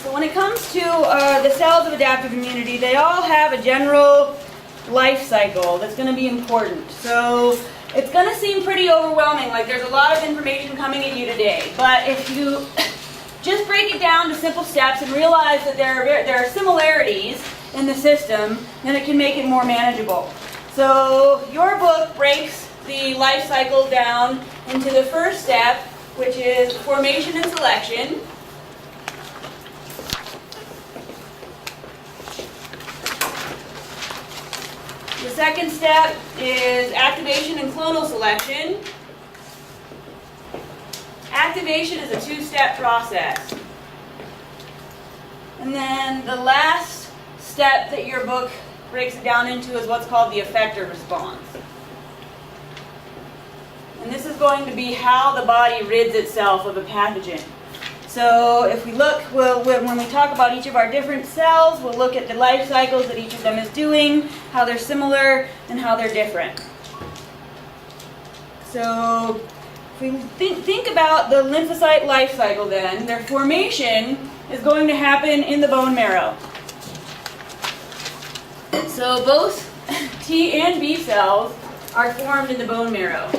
So when it comes to the cells of adaptive immunity, they all have a general life cycle that's going to be important. So it's going to seem pretty overwhelming, like there's a lot of information coming at you today. But if you just break it down to simple steps and realize that there are similarities in the system, then it can make it more manageable. So your book breaks the life cycle down into the first step, which is formation and selection. The second step is activation and clonal selection. Activation is a two-step process. And then the last step that your book breaks it down into is what's called the effector response. And this is going to be how the body rids itself of a pathogen. So if we look, when we talk about each of our different cells, we'll look at the life cycles that each of them is doing, how they're similar, and how they're different. So if we think about the lymphocyte life cycle then, their formation is going to happen in the bone marrow. So both T and B cells are formed in the bone marrow.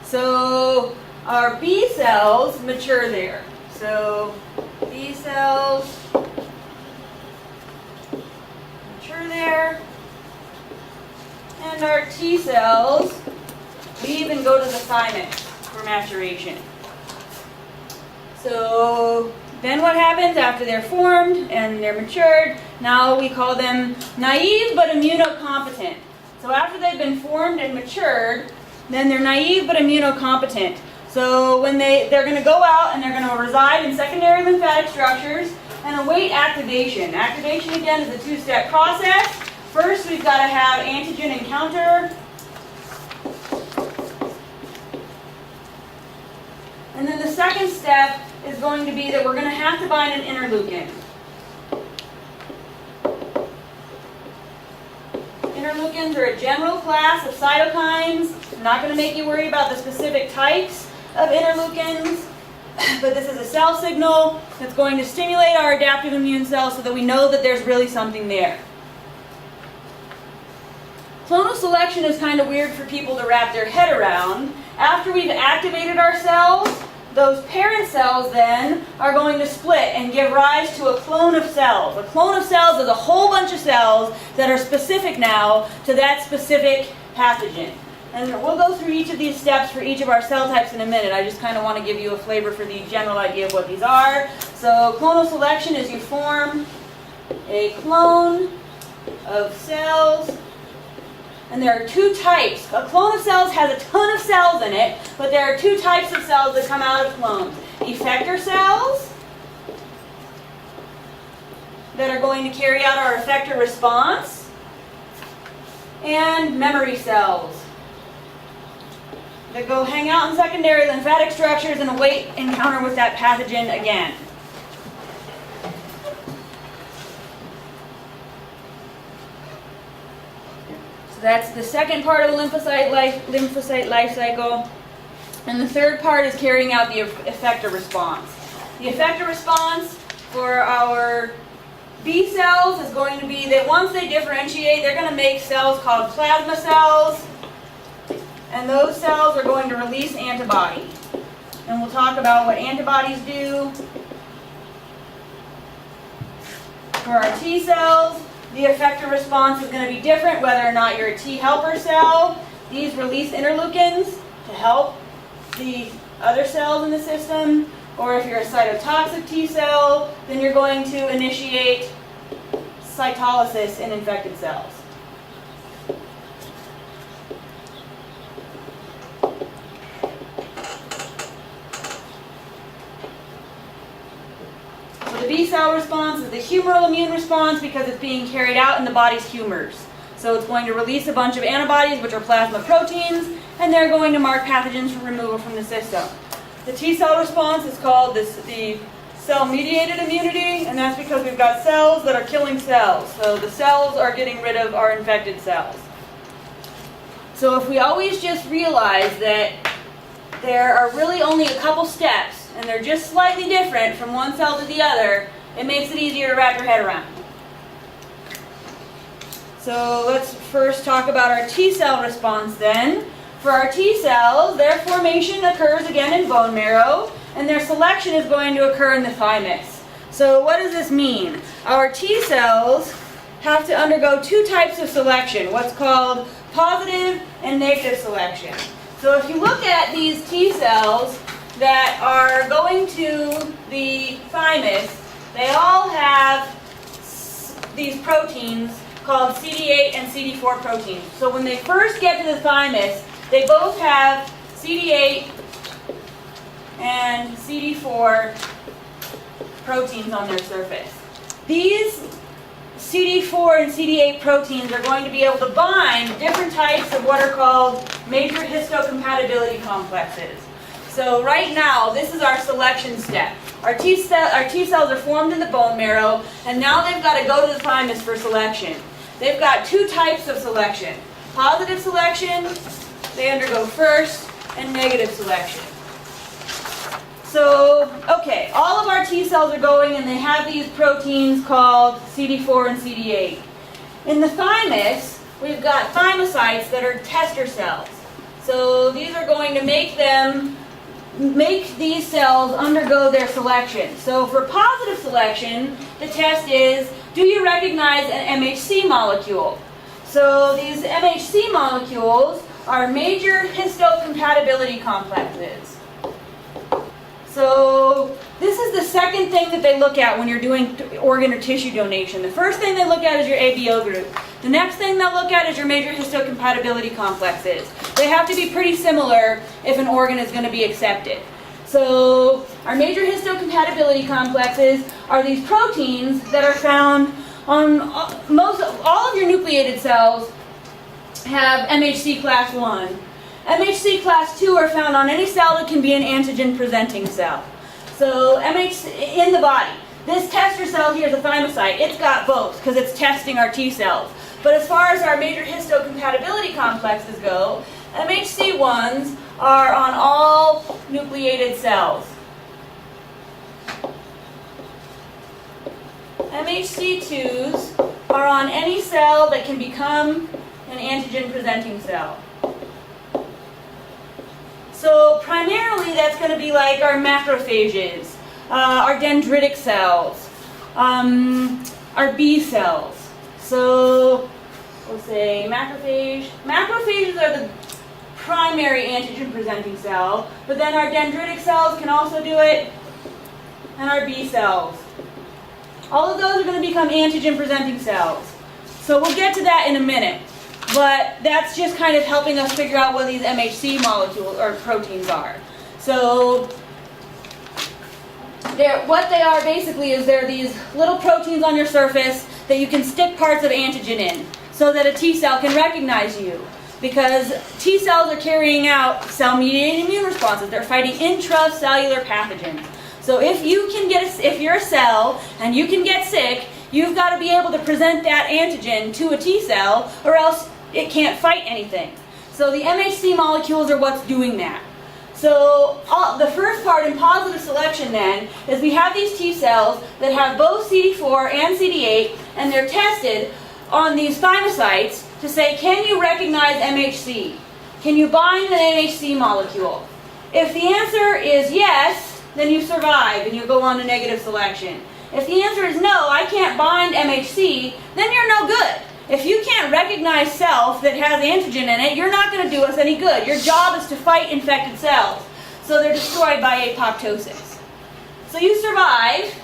So our B cells mature there. So B cells mature there. And our T cells leave and go to the thymus for maturation. So then what happens after they're formed and they're matured? Now we call them naive but immunocompetent. So after they've been formed and matured, then they're naive but immunocompetent. So when they're going to go out and they're going to reside in secondary lymphatic structures and await activation. Activation again is a two-step process. First we've got to have antigen encounter. And then the second step is going to be that we're going to have to bind an interleukin. Interleukins are a general class of cytokines. I'm not going to make you worry about the specific types of interleukins, but this is a cell signal that's going to stimulate our adaptive immune cells so that we know that there's really something there. Clonal selection is kind of weird for people to wrap their head around. After we've activated our cells, those parent cells then are going to split and give rise to a clone of cells. A clone of cells is a whole bunch of cells that are specific now to that specific pathogen. And we'll go through each of these steps for each of our cell types in a minute. I just kind of want to give you a flavor for the general idea of what these are. So clonal selection is you form a clone of cells. And there are two types. A clone of cells has a ton of cells in it, but there are two types of cells that come out of clones. Effector cells that are going to carry out our effector response, and memory cells that go hang out in secondary lymphatic structures and await encounter with that pathogen again. So that's the second part of the lymphocyte life cycle. And the third part is carrying out the effector response. The effector response for our B cells is going to be that once they differentiate, they're going to make cells called plasma cells. And those cells are going to release antibody. And we'll talk about what antibodies do. For our T cells, the effector response is going to be different whether or not you're a T helper cell. These release interleukins to help the other cells in the system. Or if you're a cytotoxic T cell, then you're going to initiate cytolysis in infected cells. So the B cell response is the humoral immune response because it's being carried out in the body's humors. So it's going to release a bunch of antibodies, which are plasma proteins, and they're going to mark pathogens for removal from the system. The T cell response is called the cell-mediated immunity, and that's because we've got cells that are killing cells. So the cells are getting rid of our infected cells. So if we always just realize that there are really only a couple steps, and they're just slightly different from one cell to the other, it makes it easier to wrap your head around. So let's first talk about our T cell response then. For our T cells, their formation occurs again in bone marrow, and their selection is going to occur in the thymus. So what does this mean? Our T cells have to undergo two types of selection, what's called positive and negative selection. So if you look at these T cells that are going to the thymus, they all have these proteins called CD8 and CD4 proteins. So when they first get to the thymus, they both have CD8 and CD4 proteins on their surface. These CD4 and CD8 proteins are going to be able to bind different types of what are called major histocompatibility complexes. So right now, this is our selection step. Our T cells are formed in the bone marrow, and now they've got to go to the thymus for selection. They've got two types of selection. Positive selection, they undergo first, and negative selection. So, okay, all of our T cells are going and they have these proteins called CD4 and CD8. In the thymus, we've got thymocytes that are tester cells. So these are going to make these cells undergo their selection. So for positive selection, the test is, do you recognize an MHC molecule? So these MHC molecules are major histocompatibility complexes. So this is the second thing that they look at when you're doing organ or tissue donation. The first thing they look at is your ABO group. The next thing they'll look at is your major histocompatibility complexes. They have to be pretty similar if an organ is going to be accepted. So our major histocompatibility complexes are these proteins that are found on all of your nucleated cells have MHC class 1. MHC class 2 are found on any cell that can be an antigen-presenting cell. So MHC in the body. This tester cell here is a thymocyte. It's got both because it's testing our T cells. But as far as our major histocompatibility complexes go, MHC1s are on all nucleated cells. MHC2s are on any cell that can become an antigen-presenting cell. So primarily that's going to be like our macrophages, our dendritic cells, our B cells. So we'll say macrophage. Macrophages are the primary antigen-presenting cell, but then our dendritic cells can also do it, and our B cells. All of those are going to become antigen-presenting cells. So we'll get to that in a minute. But that's just kind of helping us figure out what these MHC molecules or proteins are. So what they are basically is they're these little proteins on your surface that you can stick parts of antigen in so that a T cell can recognize you. Because T cells are carrying out cell-mediated immune responses. They're fighting intracellular pathogens. So if you're a cell and you can get sick, you've got to be able to present that antigen to a T cell, or else it can't fight anything. So the MHC molecules are what's doing that. So the first part in positive selection then is we have these T cells that have both CD4 and CD8, and they're tested on these thymocytes to say, can you recognize MHC? Can you bind an MHC molecule? If the answer is yes, then you survive and you go on to negative selection. If the answer is no, I can't bind MHC, then you're no good. If you can't recognize self that has antigen in it, you're not going to do us any good. Your job is to fight infected cells. So they're destroyed by apoptosis. So you survive,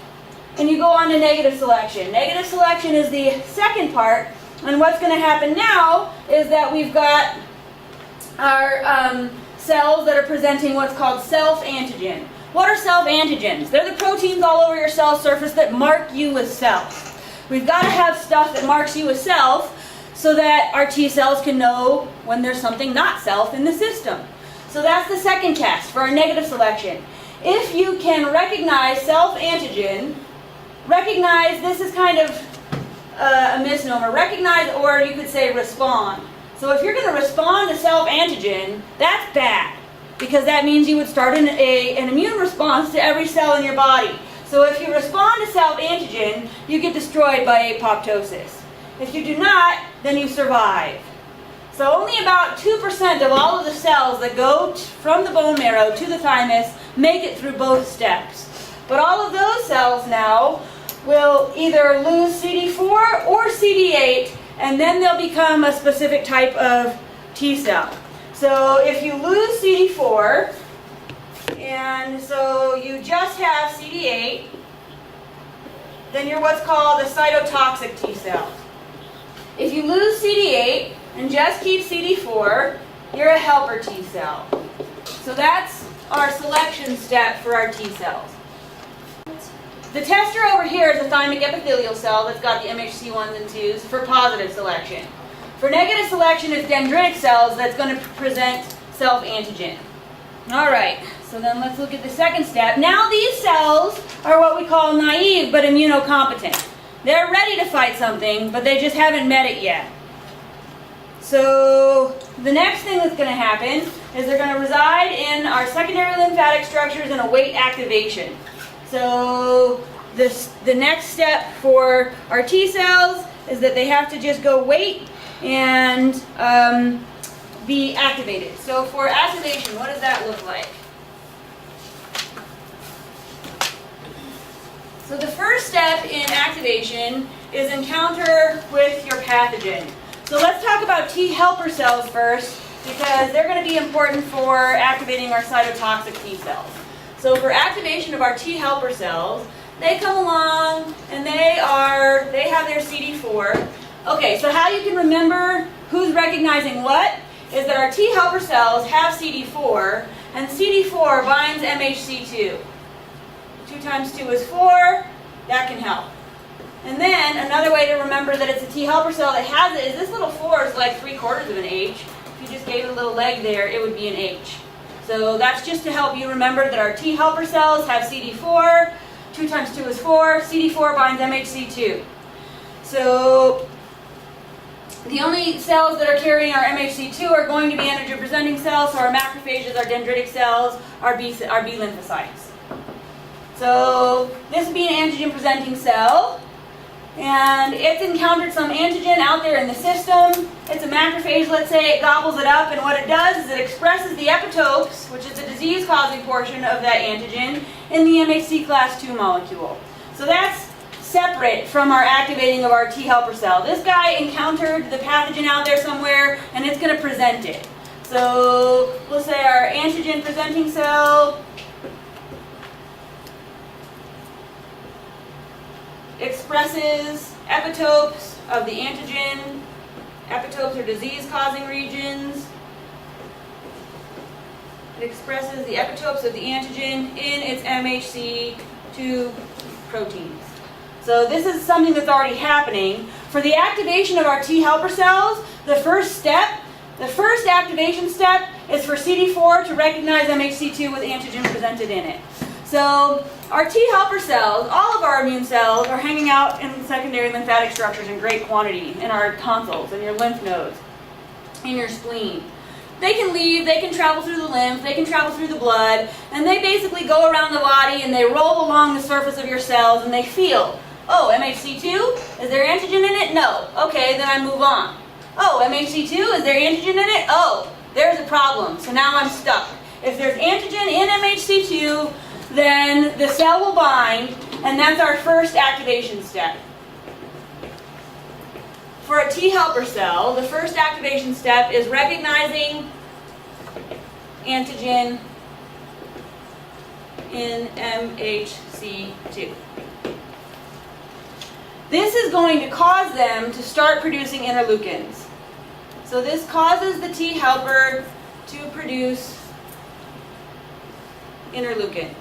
and you go on to negative selection. Negative selection is the second part, and what's going to happen now is that we've got our cells that are presenting what's called self-antigen. What are self-antigens? They're the proteins all over your cell surface that mark you as self. We've got to have stuff that marks you as self so that our T cells can know when there's something not self in the system. So that's the second test for our negative selection. If you can recognize self-antigen, recognize, this is kind of a misnomer, recognize, or you could say respond. So if you're going to respond to self-antigen, that's bad, because that means you would start an immune response to every cell in your body. So if you respond to self-antigen, you get destroyed by apoptosis. If you do not, then you survive. So only about 2% of all of the cells that go from the bone marrow to the thymus make it through both steps. But all of those cells now will either lose CD4 or CD8, and then they'll become a specific type of T cell. So if you lose CD4, and so you just have CD8, then you're what's called a cytotoxic T cell. If you lose CD8 and just keep CD4, you're a helper T cell. So that's our selection step for our T cells. The tester over here is a thymic epithelial cell that's got the MHC 1s and 2s for positive selection. For negative selection, it's dendritic cells that's going to present self-antigen. Alright, so then let's look at the second step. Now these cells are what we call naive but immunocompetent. They're ready to fight something, but they just haven't met it yet. So the next thing that's going to happen is they're going to reside in our secondary lymphatic structures and await activation. So the next step for our T cells is that they have to just go wait and be activated. So for activation, what does that look like? So the first step in activation is encounter with your pathogen. So let's talk about T helper cells first, because they're going to be important for activating our cytotoxic T cells. So for activation of our T helper cells, they come along and they have their CD4. Okay, so how you can remember who's recognizing what is that our T helper cells have CD4, and CD4 binds MHC2. 2 times 2 is 4. That can help. And then another way to remember that it's a T helper cell that has it is this little 4 is like 3/4 of an H. If you just gave it a little leg there, it would be an H. So that's just to help you remember that our T helper cells have CD4. 2 times 2 is 4. CD4 binds MHC2. So the only cells that are carrying our MHC2 are going to be antigen-presenting cells. So our macrophages, our dendritic cells, our B lymphocytes. So this would be an antigen-presenting cell, and it's encountered some antigen out there in the system. It's a macrophage, let's say. It gobbles it up, and what it does is it expresses the epitopes, which is the disease-causing portion of that antigen, in the MHC class II molecule. So that's separate from our activating of our T helper cell. This guy encountered the pathogen out there somewhere, and it's going to present it. So we'll say our antigen-presenting cell expresses epitopes of the antigen. Epitopes are disease-causing regions. It expresses the epitopes of the antigen in its MHC2 proteins. So this is something that's already happening. For the activation of our T helper cells, the first activation step is for CD4 to recognize MHC2 with antigen presented in it. So our T helper cells, all of our immune cells, are hanging out in secondary lymphatic structures in great quantity, in our tonsils, in your lymph nodes, in your spleen. They can leave, they can travel through the lymph, they can travel through the blood, and they basically go around the body and they roll along the surface of your cells and they feel, oh, MHC2? Is there antigen in it? No. Okay, then I move on. Oh, MHC2? Is there antigen in it? Oh, there's a problem. So now I'm stuck. If there's antigen in MHC2, then the cell will bind, and that's our first activation step. For a T helper cell, the first activation step is recognizing antigen in MHC2. This is going to cause them to start producing interleukins. So this causes the T helper to produce interleukins.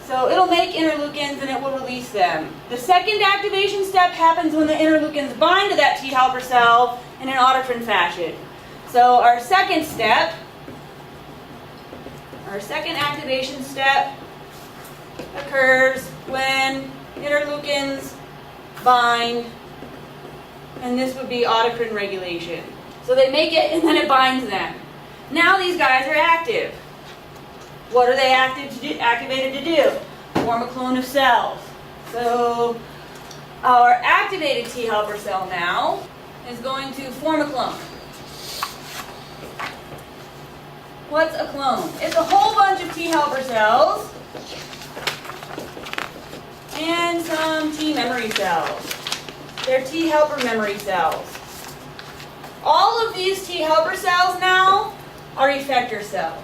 So it'll make interleukins and it will release them. The second activation step happens when the interleukins bind to that T helper cell in an autotrophin fashion. So our second activation step occurs when interleukins bind and this would be autocrine regulation. So they make it and then it binds them. Now these guys are active. What are they activated to do? Form a clone of cells. So our activated T helper cell now is going to form a clone. What's a clone? It's a whole bunch of T helper cells and some T memory cells. They're T helper memory cells. All of these T helper cells now are effector cells.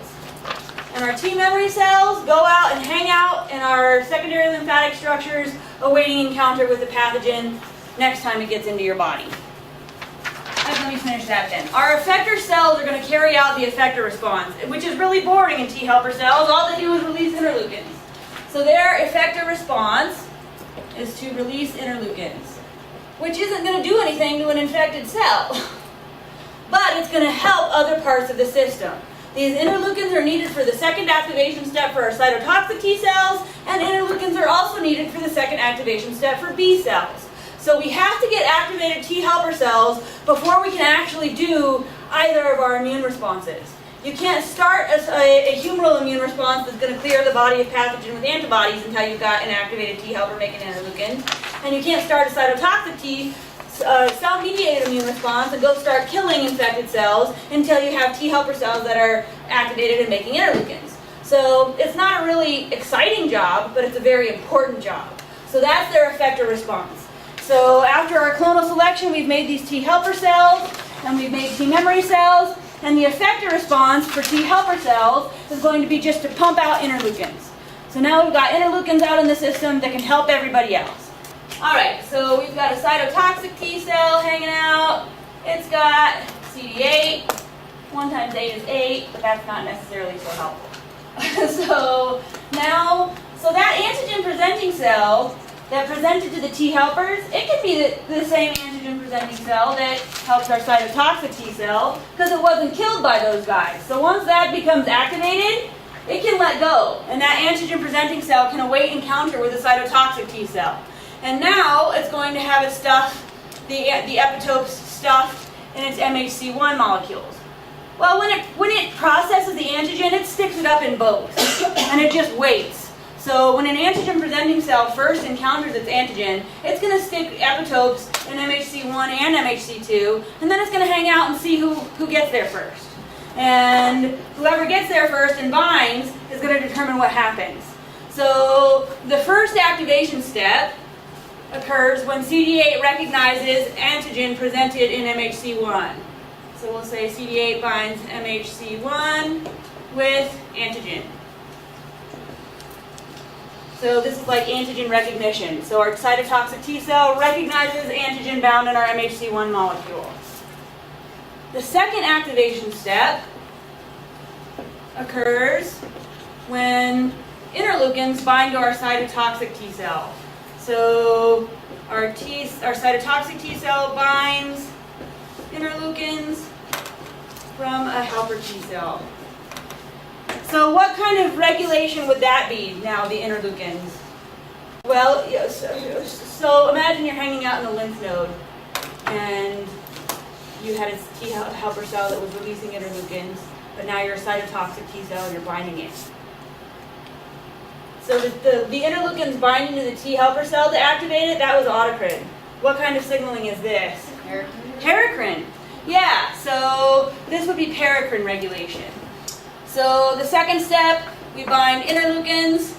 And our T memory cells go out and hang out in our secondary lymphatic structures, awaiting encounter with the pathogen next time it gets into your body. Let me finish that then. Our effector cells are going to carry out the effector response, which is really boring in T helper cells. All they do is release interleukins. So their effector response is to release interleukins, which isn't going to do anything to an infected cell, but it's going to help other parts of the system. These interleukins are needed for the second activation step for our cytotoxic T cells, and interleukins are also needed for the second activation step for B cells. So we have to get activated T helper cells before we can actually do either of our immune responses. You can't start a humoral immune response that's going to clear the body of pathogen with antibodies until you've got an activated T helper making interleukins. And you can't start a cytotoxic T cell-mediated immune response and go start killing infected cells until you have T helper cells that are activated and making interleukins. So it's not a really exciting job, but it's a very important job. So that's their effector response. So after our clonal selection, we've made these T helper cells, and we've made T memory cells, and the effector response for T helper cells is going to be just to pump out interleukins. So now we've got interleukins out in the system that can help everybody else. Alright, so we've got a cytotoxic T cell hanging out. It's got CD8. 1 times 8 is 8, but that's not necessarily so helpful. So that antigen presenting cell that presented to the T helpers, it can be the same antigen presenting cell that helps our cytotoxic T cell because it wasn't killed by those guys. So once that becomes activated, it can let go, and that antigen presenting cell can await encounter with a cytotoxic T cell. And now it's going to have it stuffed, the epitopes stuffed in its MHC1 molecules. Well, when it processes the antigen, it sticks it up in both, and it just waits. So when an antigen presenting cell first encounters its antigen, it's going to stick epitopes in MHC1 and MHC2, and then it's going to hang out and see who gets there first. And whoever gets there first and binds is going to determine what happens. So the first activation step occurs when CD8 recognizes antigen presented in MHC1. So we'll say CD8 binds MHC1 with antigen. So this is like antigen recognition. So our cytotoxic T cell recognizes antigen bound in our MHC1 molecule. The second activation step occurs when interleukins bind to our cytotoxic T cell. So our cytotoxic T cell binds interleukins from a helper T cell. So what kind of regulation would that be now, the interleukins? Well, so imagine you're hanging out in the lymph node and you had a T helper cell that was releasing interleukins, but now you're a cytotoxic T cell and you're binding it. So the interleukins binding to the T helper cell to activate it, that was autocrine. What kind of signaling is this? Paracrine. Yeah, so this would be paracrine regulation. So the second step, we bind interleukins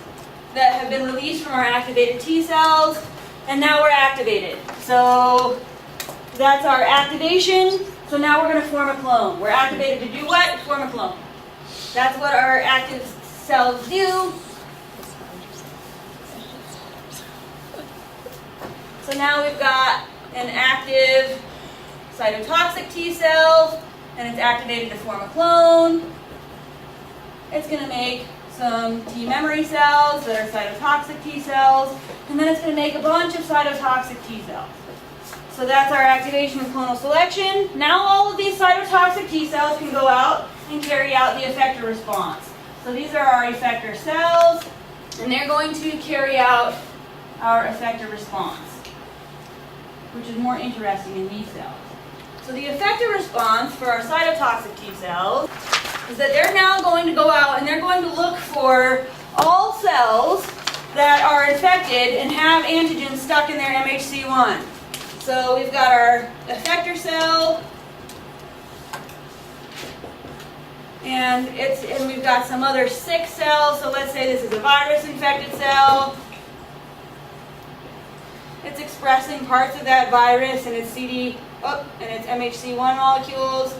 that have been released from our activated T cells, and now we're activated. So that's our activation. So now we're going to form a clone. We're activated to do what? Form a clone. That's what our active cells do. So now we've got an active cytotoxic T cell, and it's activated to form a clone. It's going to make some T memory cells that are cytotoxic T cells, and then it's going to make a bunch of cytotoxic T cells. So that's our activation and clonal selection. Now all of these cytotoxic T cells can go out and carry out the effector response. So these are our effector cells, and they're going to carry out our effector response. which is more interesting in B cells. So the effector response for our cytotoxic T cells is that they're now going to go out and they're going to look for all cells that are infected and have antigens stuck in their MHC1. So we've got our effector cell, and we've got some other sick cells. So let's say this is a virus-infected cell. It's expressing parts of that virus and its MHC1 molecules.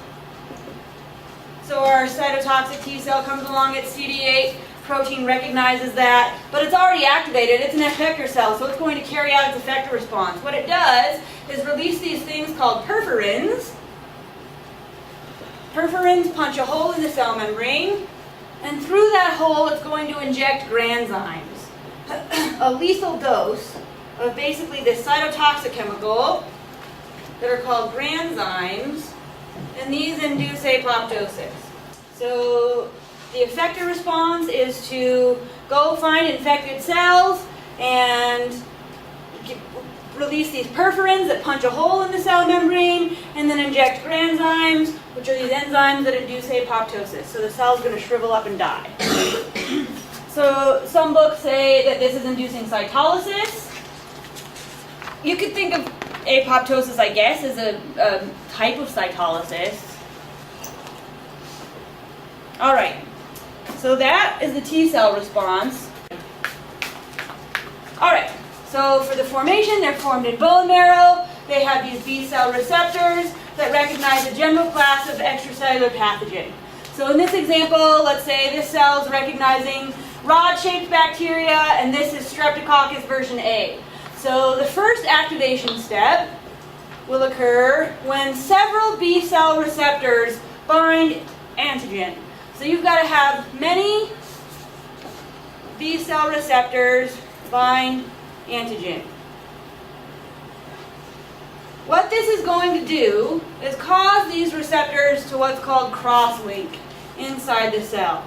So our cytotoxic T cell comes along, its CD8 protein recognizes that, but it's already activated. It's an effector cell, so it's going to carry out its effector response. What it does is release these things called perforins. Perforins punch a hole in the cell membrane, and through that hole it's going to inject granzymes. A lethal dose of basically this cytotoxic chemical that are called granzymes, and these induce apoptosis. So the effector response is to go find infected cells and release these perforins that punch a hole in the cell membrane, and then inject granzymes, which are these enzymes that induce apoptosis. So the cell's going to shrivel up and die. So some books say that this is inducing cytolysis. You could think of apoptosis, I guess, as a type of cytolysis. All right, so that is the T cell response. All right, so for the formation, they're formed in bone marrow. They have these B cell receptors that recognize a general class of extracellular pathogen. So in this example, let's say this cell is recognizing rod-shaped bacteria, and this is Streptococcus version A. So the first activation step will occur when several B cell receptors bind antigen. So you've got to have many B cell receptors bind antigen. What this is going to do is cause these receptors to what's called cross-link inside the cell.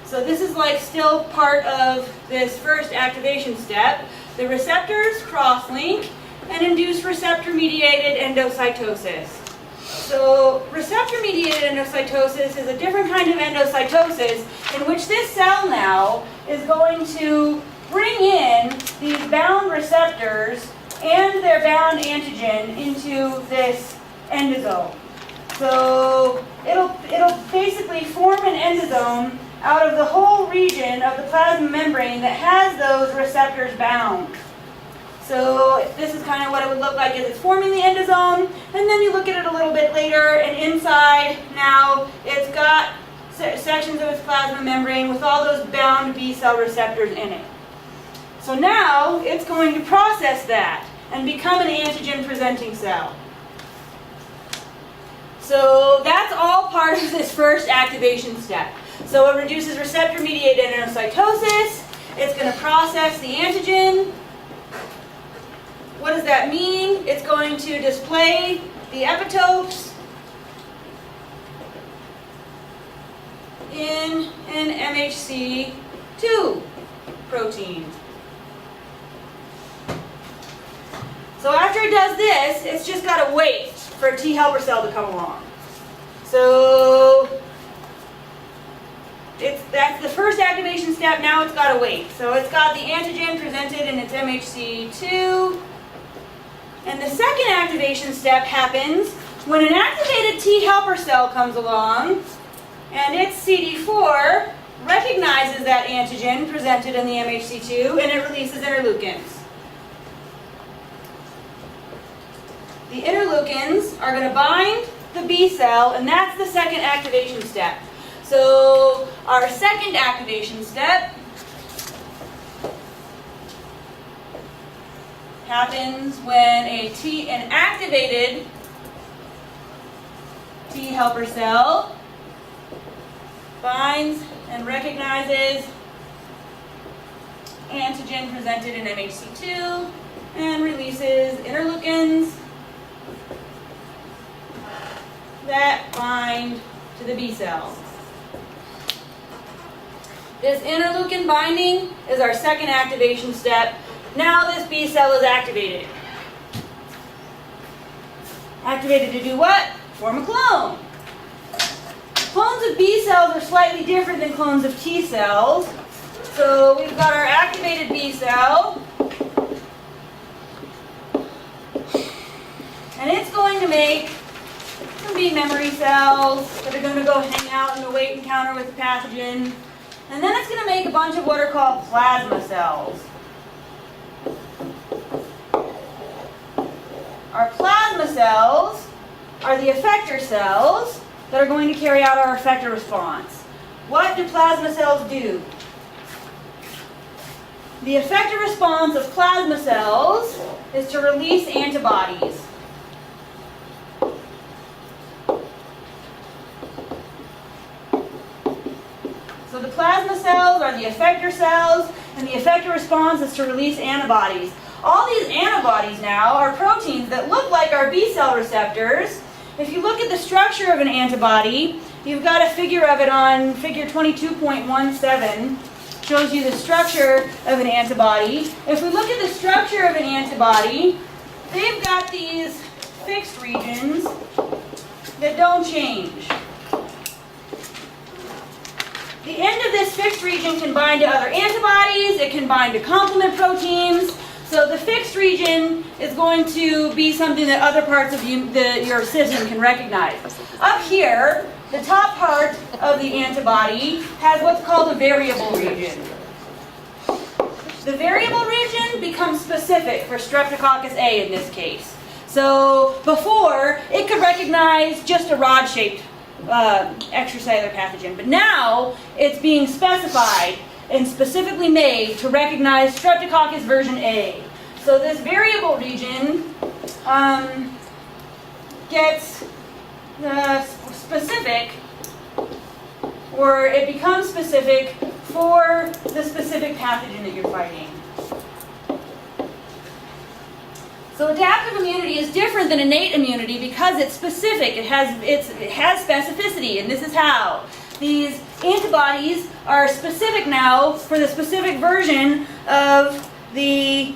So this is like still part of this first activation step. The receptors cross-link and induce receptor-mediated endocytosis. So receptor-mediated endocytosis is a different kind of endocytosis in which this cell now is going to bring in these bound receptors and their bound antigen into this endosome. So it'll basically form an endosome out of the whole region of the plasma membrane that has those receptors bound. So this is kind of what it would look like as it's forming the endosome, and then you look at it a little bit later, and inside now it's got sections of its plasma membrane with all those bound B cell receptors in it. So now it's going to process that and become an antigen presenting cell. So that's all part of this first activation step. So it reduces receptor-mediated endocytosis. It's going to process the antigen. What does that mean? It's going to display the epitopes in an MHC2 protein. So after it does this, it's just got to wait for a T helper cell to come along. So that's the first activation step. Now it's got to wait. So it's got the antigen presented in its MHC2. And the second activation step happens when an activated T helper cell comes along and its CD4 recognizes that antigen presented in the MHC2 and it releases interleukins. The interleukins are going to bind the B cell, and that's the second activation step. So our second activation step happens when an activated T helper cell binds and recognizes antigen presented in MHC2 and releases interleukins that bind to the B cell. This interleukin binding is our second activation step. Now this B cell is activated. Activated to do what? Form a clone. Clones of B cells are slightly different than clones of T cells. So we've got our activated B cell. And it's going to make some B memory cells that are going to go hang out in the wait encounter with the pathogen. And then it's going to make a bunch of what are called plasma cells. Our plasma cells are the effector cells that are going to carry out our effector response. What do plasma cells do? The effector response of plasma cells is to release antibodies. So the plasma cells are the effector cells, and the effector response is to release antibodies. All these antibodies now are proteins that look like our B cell receptors. If you look at the structure of an antibody, you've got a figure of it on figure 22.17. Shows you the structure of an antibody. If we look at the structure of an antibody, they've got these fixed regions that don't change. The end of this fixed region can bind to other antibodies, it can bind to complement proteins. So the fixed region is going to be something that other parts of your system can recognize. Up here, the top part of the antibody has what's called a variable region. The variable region becomes specific for Streptococcus A in this case. So before, it could recognize just a rod-shaped extracellular pathogen, but now it's being specified and specifically made to recognize Streptococcus version A. So this variable region gets specific, or it becomes specific for the specific pathogen that you're fighting. So adaptive immunity is different than innate immunity because it's specific. It has specificity, and this is how. These antibodies are specific now for the specific version of the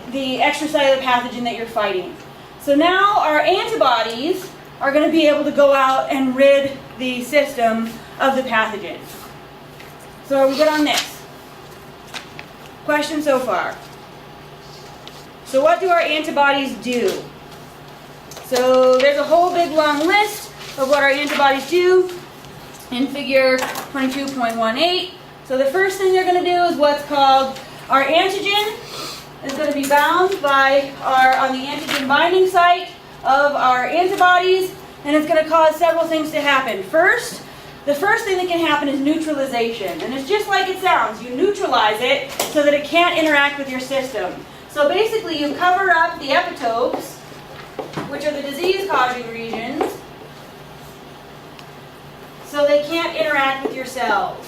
extracellular pathogen that you're fighting. So now our antibodies are going to be able to go out and rid the system of the pathogen. So are we good on this? Question so far? So what do our antibodies do? So there's a whole big long list of what our antibodies do in figure 22.18. So the first thing they're going to do is what's called our antigen is going to be bound by on the antigen binding site of our antibodies, and it's going to cause several things to happen. First, the first thing that can happen is neutralization, and it's just like it sounds. You neutralize it so that it can't interact with your system. So basically you cover up the epitopes, which are the disease-causing regions, so they can't interact with your cells.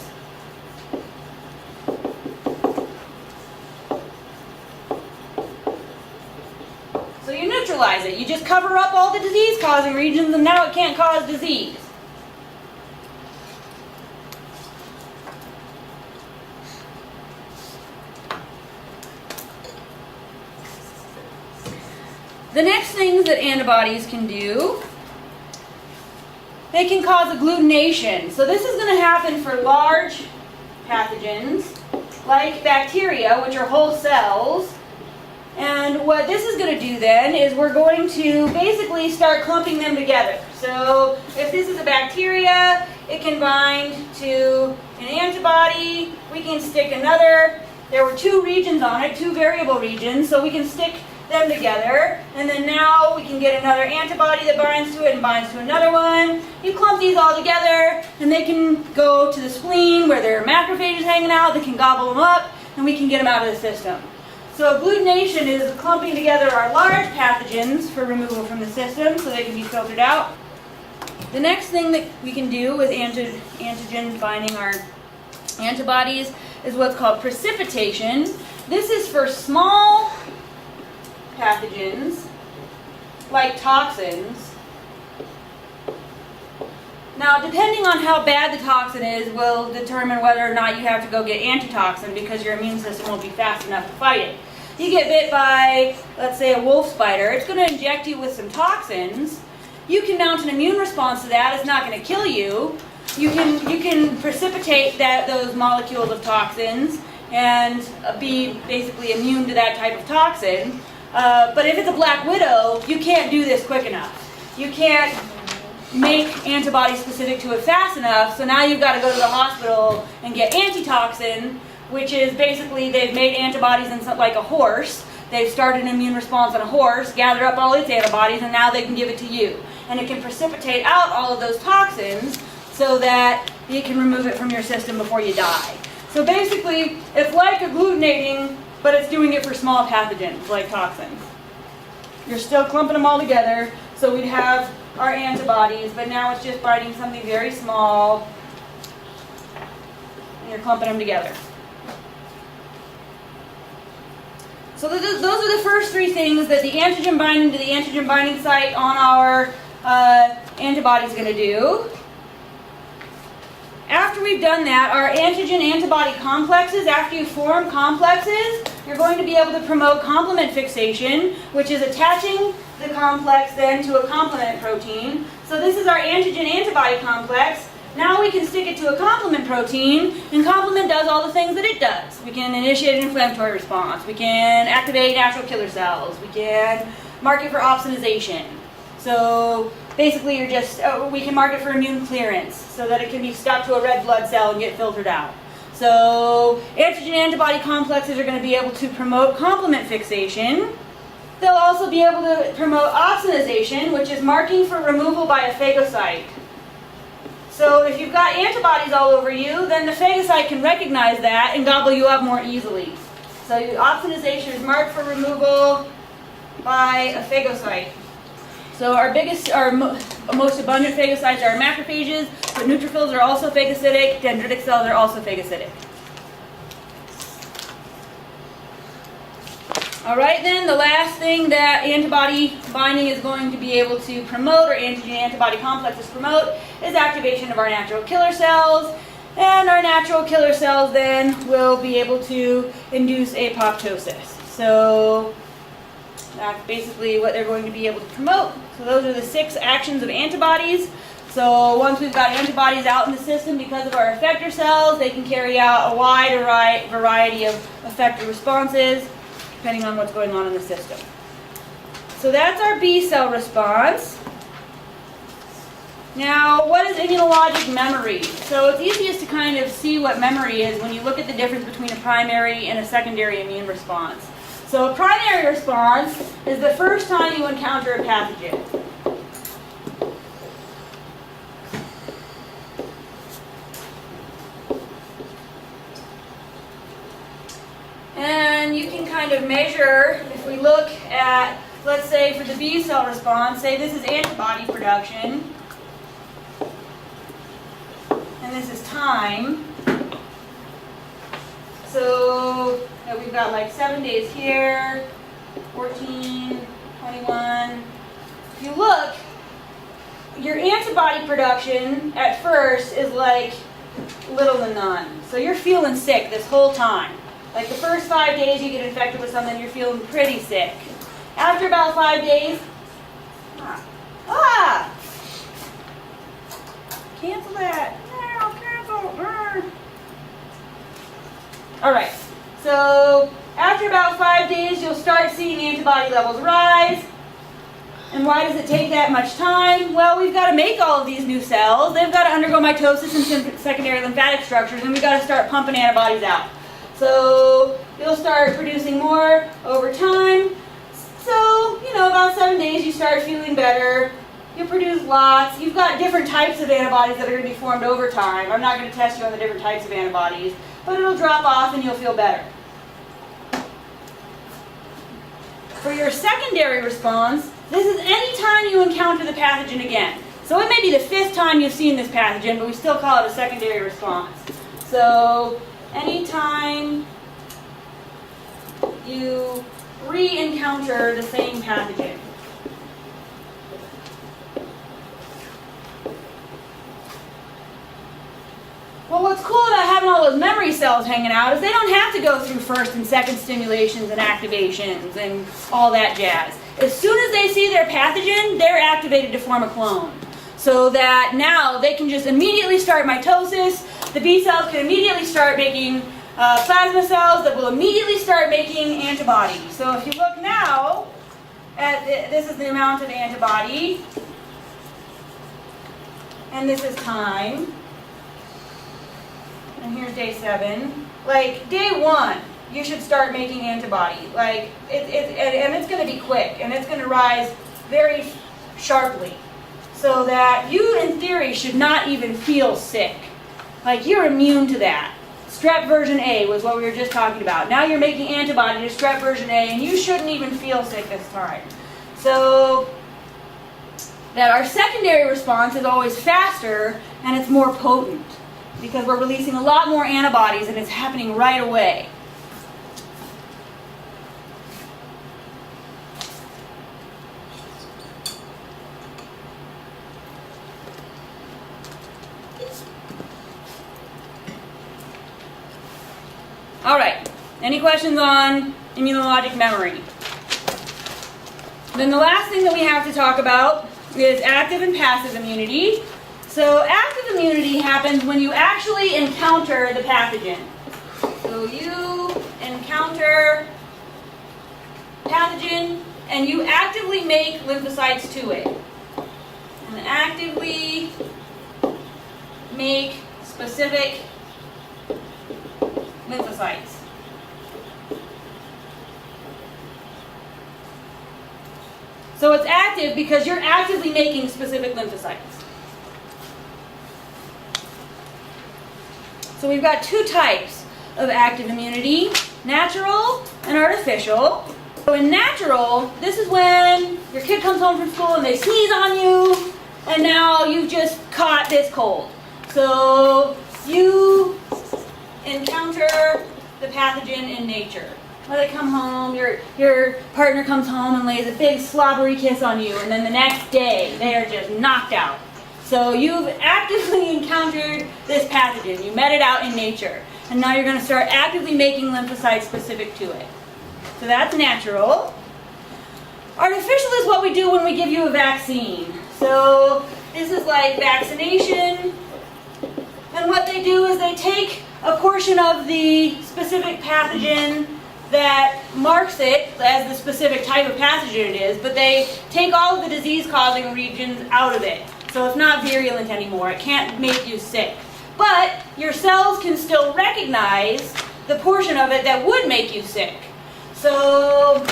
So you neutralize it. You just cover up all the disease-causing regions, and now it can't cause disease. The next things that antibodies can do, they can cause agglutination. So this is going to happen for large pathogens like bacteria, which are whole cells. And what this is going to do then is we're going to basically start clumping them together. So if this is a bacteria, it can bind to an antibody. We can stick another. There were two regions on it, two variable regions, so we can stick them together, and then now we can get another antibody that binds to it and binds to another one. You clump these all together, and they can go to the spleen where there are macrophages hanging out. They can gobble them up, and we can get them out of the system. So agglutination is clumping together our large pathogens for removal from the system so they can be filtered out. The next thing that we can do with antigen binding our antibodies is what's called precipitation. This is for small pathogens, like toxins. Now, depending on how bad the toxin is will determine whether or not you have to go get antitoxin because your immune system won't be fast enough to fight it. you get bit by, let's say, a wolf spider, it's going to inject you with some toxins. You can mount an immune response to that. It's not going to kill you. You can precipitate those molecules of toxins and be basically immune to that type of toxin. But if it's a black widow, you can't do this quick enough. You can't make antibodies specific to it fast enough, so now you've got to go to the hospital and get antitoxin, which is basically they've made antibodies in something like a horse. They've started an immune response on a horse, gather up all its antibodies, and now they can give it to you. And it can precipitate out all of those toxins so that you can remove it from your system before you die. So basically, it's like agglutinating, but it's doing it for small pathogens, like toxins. You're still clumping them all together, so we'd have our antibodies, but now it's just binding something very small, and you're clumping them together. So those are the first three things that the antigen binding to the antigen binding site on our antibody is going to do. After we've done that, our antigen-antibody complexes, after you form complexes, you're going to be able to promote complement fixation, which is attaching the complex then to a complement protein. So this is our antigen-antibody complex. Now we can stick it to a complement protein, and complement does all the things that it does. We can initiate an inflammatory response. We can activate natural killer cells. We can mark it for opsonization. So basically we can mark it for immune clearance so that it can be stuck to a red blood cell and get filtered out. So antigen-antibody complexes are going to be able to promote complement fixation. They'll also be able to promote opsonization, which is marking for removal by a phagocyte. So if you've got antibodies all over you, then the phagocyte can recognize that and gobble you up more easily. So opsonization is marked for removal by a phagocyte. So our most abundant phagocytes are macrophages, but neutrophils are also phagocytic, dendritic cells are also phagocytic. All right, then the last thing that antibody binding is going to be able to promote, or antigen-antibody complexes promote, is activation of our natural killer cells. And our natural killer cells then will be able to induce apoptosis. So that's basically what they're going to be able to promote. So those are the 6 actions of antibodies. So once we've got antibodies out in the system because of our effector cells, they can carry out a wide variety of effector responses, depending on what's going on in the system. So that's our B cell response. Now, what is immunologic memory? So it's easiest to kind of see what memory is when you look at the difference between a primary and a secondary immune response. So a primary response is the first time you encounter a pathogen. And you can kind of measure, if we look at, let's say for the B cell response, say this is antibody production, and this is time. So we've got like 7 days here, 14, 21. If you look, your antibody production at first is like little to none. So you're feeling sick this whole time. Like the first 5 days you get infected with something, you're feeling pretty sick. After about 5 days, cancel that. No, cancel. All right. So after about 5 days, you'll start seeing antibody levels rise. And why does it take that much time? Well, we've got to make all of these new cells. They've got to undergo mitosis and secondary lymphatic structures, and we've got to start pumping antibodies out. So you'll start producing more over time. So, about 7 days you start feeling better. You produce lots. You've got different types of antibodies that are going to be formed over time. I'm not going to test you on the different types of antibodies, but it'll drop off and you'll feel better. For your secondary response, this is any time you encounter the pathogen again. So it may be the 5th time you've seen this pathogen, but we still call it a secondary response. So anytime you re-encounter the same pathogen. Well, what's cool about having all those memory cells hanging out is they don't have to go through first and second stimulations and activations and all that jazz. As soon as they see their pathogen, they're activated to form a clone. So that now they can just immediately start mitosis. The B cells can immediately start making plasma cells that will immediately start making antibodies. So if you look now at this is the amount of antibody, and this is time, and here's day 7. Like day 1, you should start making antibody. Like and it's going to be quick, and it's going to rise very sharply, so that you, in theory, should not even feel sick. Like you're immune to that. Strep version A was what we were just talking about. Now you're making antibody to strep version A, and you shouldn't even feel sick this time. So that our secondary response is always faster and it's more potent because we're releasing a lot more antibodies and it's happening right away. All right, any questions on immunologic memory? Then the last thing that we have to talk about is active and passive immunity. So active immunity happens when you actually encounter the pathogen. So you encounter pathogen and you actively make lymphocytes to it. And actively make specific lymphocytes. So it's active because you're actively making specific lymphocytes. So we've got 2 types of active immunity, natural and artificial. So in natural, this is when your kid comes home from school and they sneeze on you, and now you've just caught this cold. So you encounter the pathogen in nature. When they come home, your partner comes home and lays a big slobbery kiss on you, and then the next day they are just knocked out. So you've actively encountered this pathogen. You met it out in nature, and now you're going to start actively making lymphocytes specific to it. So that's natural. Artificial is what we do when we give you a vaccine. So this is like vaccination, and what they do is they take a portion of the specific pathogen that marks it as the specific type of pathogen it is, but they take all of the disease-causing regions out of it. So it's not virulent anymore. It can't make you sick. But your cells can still recognize the portion of it that would make you sick. So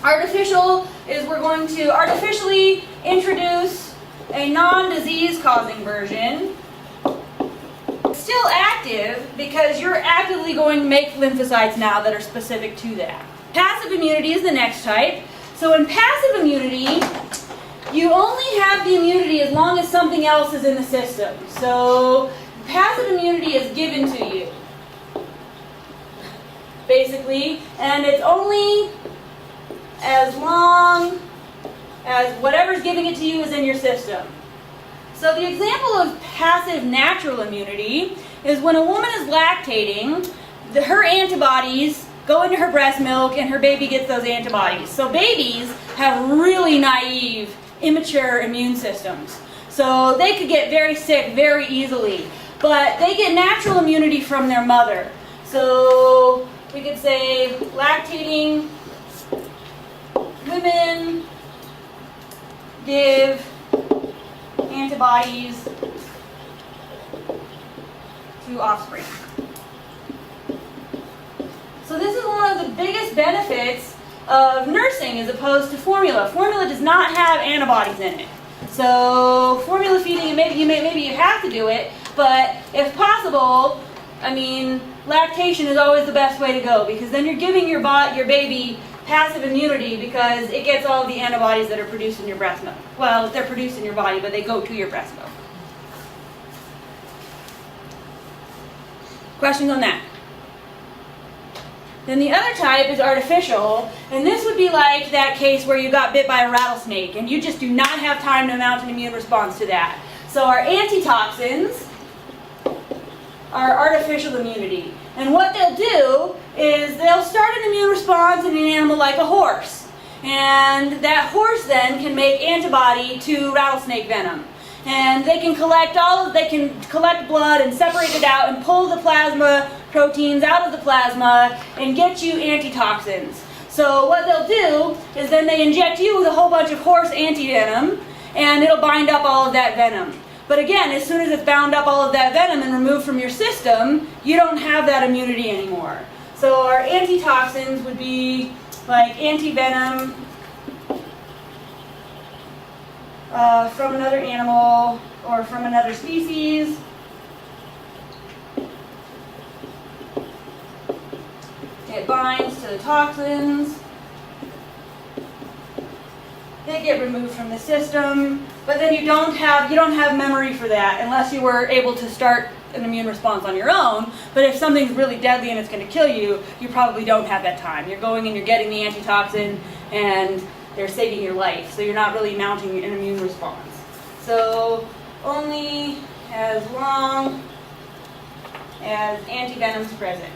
artificial is we're going to artificially introduce a non-disease-causing version. Still active because you're actively going to make lymphocytes now that are specific to that. Passive immunity is the next type. So in passive immunity, you only have the immunity as long as something else is in the system. So passive immunity is given to you, basically, and it's only as long as whatever's giving it to you is in your system. So the example of passive natural immunity is when a woman is lactating, her antibodies go into her breast milk and her baby gets those antibodies. So babies have really naive, immature immune systems. So they could get very sick very easily, but they get natural immunity from their mother. So we could say lactating women give antibodies to offspring. So this is one of the biggest benefits of nursing as opposed to formula. Formula does not have antibodies in it. So formula feeding, maybe you have to do it, but if possible, I mean, lactation is always the best way to go because then you're giving your baby passive immunity because it gets all the antibodies that are produced in your breast milk. Well, they're produced in your body, but they go to your breast milk. Questions on that? Then the other type is artificial, and this would be like that case where you got bit by a rattlesnake and you just do not have time to mount an immune response to that. So our antitoxins are artificial immunity. And what they'll do is they'll start an immune response in an animal like a horse. And that horse then can make antibody to rattlesnake venom. And they can collect blood and separate it out and pull the plasma proteins out of the plasma and get you antitoxins. So what they'll do is then they inject you with a whole bunch of horse antivenom, and it'll bind up all of that venom. But again, as soon as it's bound up all of that venom and removed from your system, you don't have that immunity anymore. So our antitoxins would be like antivenom from another animal or from another species. It binds to the toxins. They get removed from the system, but then you don't have memory for that unless you were able to start an immune response on your own. But if something's really deadly and it's going to kill you, you probably don't have that time. You're going and you're getting the antitoxin and they're saving your life, so you're not really mounting an immune response. So only as long as antivenom's present.